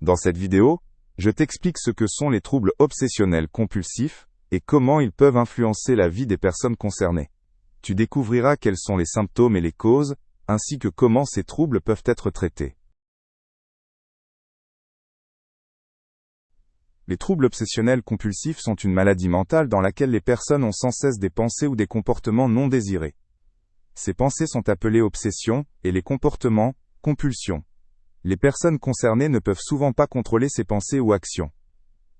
Dans cette vidéo, je t'explique ce que sont les troubles obsessionnels compulsifs et comment ils peuvent influencer la vie des personnes concernées. Tu découvriras quels sont les symptômes et les causes, ainsi que comment ces troubles peuvent être traités. Les troubles obsessionnels compulsifs sont une maladie mentale dans laquelle les personnes ont sans cesse des pensées ou des comportements non désirés. Ces pensées sont appelées obsessions, et les comportements, compulsions. Les personnes concernées ne peuvent souvent pas contrôler ces pensées ou actions.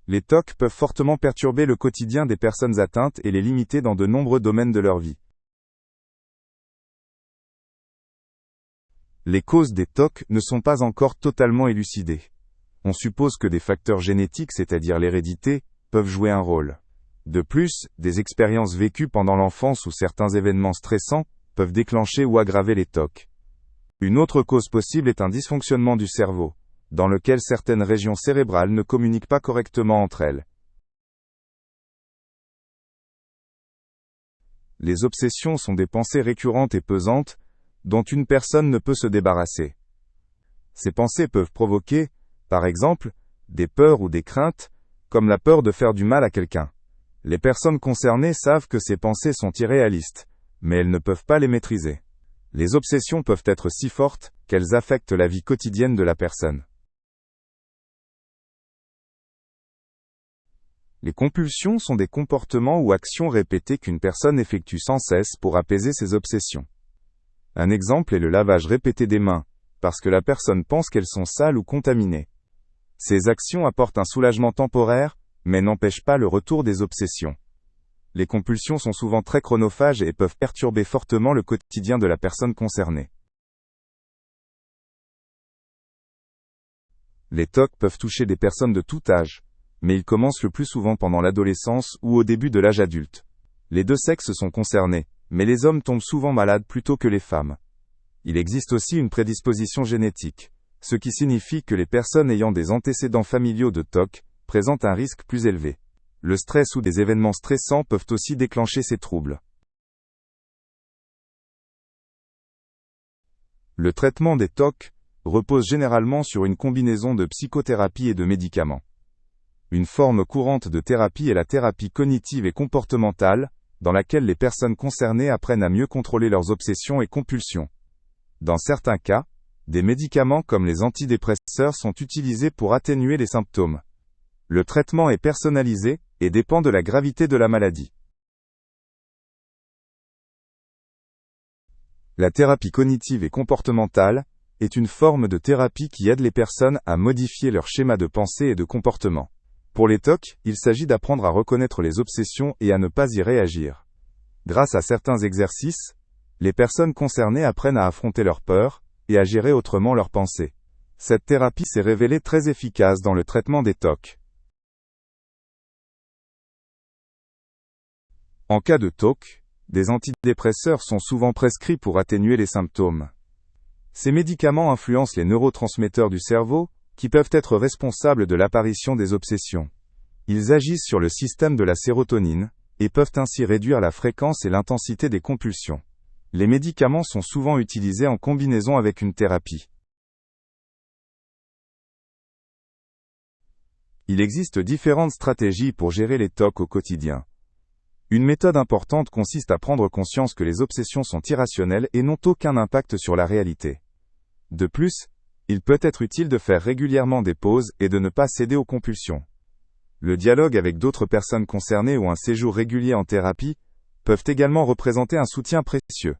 Les TOC peuvent fortement perturber le quotidien des personnes atteintes et les limiter dans de nombreux domaines de leur vie. Les causes des TOC ne sont pas encore totalement élucidées. On suppose que des facteurs génétiques, c'est-à-dire l'hérédité, peuvent jouer un rôle. De plus, des expériences vécues pendant l'enfance ou certains événements stressants peuvent déclencher ou aggraver les TOC. Une autre cause possible est un dysfonctionnement du cerveau, dans lequel certaines régions cérébrales ne communiquent pas correctement entre elles. Les obsessions sont des pensées récurrentes et pesantes, dont une personne ne peut se débarrasser. Ces pensées peuvent provoquer, par exemple, des peurs ou des craintes, comme la peur de faire du mal à quelqu'un. Les personnes concernées savent que ces pensées sont irréalistes, mais elles ne peuvent pas les maîtriser. Les obsessions peuvent être si fortes qu'elles affectent la vie quotidienne de la personne. Les compulsions sont des comportements ou actions répétées qu'une personne effectue sans cesse pour apaiser ses obsessions. Un exemple est le lavage répété des mains, parce que la personne pense qu'elles sont sales ou contaminées. Ces actions apportent un soulagement temporaire, mais n'empêchent pas le retour des obsessions. Les compulsions sont souvent très chronophages et peuvent perturber fortement le quotidien de la personne concernée. Les TOC peuvent toucher des personnes de tout âge, mais ils commencent le plus souvent pendant l'adolescence ou au début de l'âge adulte. Les deux sexes sont concernés, mais les hommes tombent souvent malades plutôt que les femmes. Il existe aussi une prédisposition génétique, ce qui signifie que les personnes ayant des antécédents familiaux de TOC présentent un risque plus élevé. Le stress ou des événements stressants peuvent aussi déclencher ces troubles. Le traitement des TOC repose généralement sur une combinaison de psychothérapie et de médicaments. Une forme courante de thérapie est la thérapie cognitive et comportementale, dans laquelle les personnes concernées apprennent à mieux contrôler leurs obsessions et compulsions. Dans certains cas, des médicaments comme les antidépresseurs sont utilisés pour atténuer les symptômes. Le traitement est personnalisé et dépend de la gravité de la maladie. La thérapie cognitive et comportementale est une forme de thérapie qui aide les personnes à modifier leur schéma de pensée et de comportement. Pour les TOC, il s'agit d'apprendre à reconnaître les obsessions et à ne pas y réagir. Grâce à certains exercices, les personnes concernées apprennent à affronter leurs peurs et à gérer autrement leurs pensées. Cette thérapie s'est révélée très efficace dans le traitement des TOC. En cas de TOC, des antidépresseurs sont souvent prescrits pour atténuer les symptômes. Ces médicaments influencent les neurotransmetteurs du cerveau, qui peuvent être responsables de l'apparition des obsessions. Ils agissent sur le système de la sérotonine, et peuvent ainsi réduire la fréquence et l'intensité des compulsions. Les médicaments sont souvent utilisés en combinaison avec une thérapie. Il existe différentes stratégies pour gérer les TOC au quotidien. Une méthode importante consiste à prendre conscience que les obsessions sont irrationnelles et n'ont aucun impact sur la réalité. De plus, il peut être utile de faire régulièrement des pauses et de ne pas céder aux compulsions. Le dialogue avec d'autres personnes concernées ou un séjour régulier en thérapie peuvent également représenter un soutien précieux.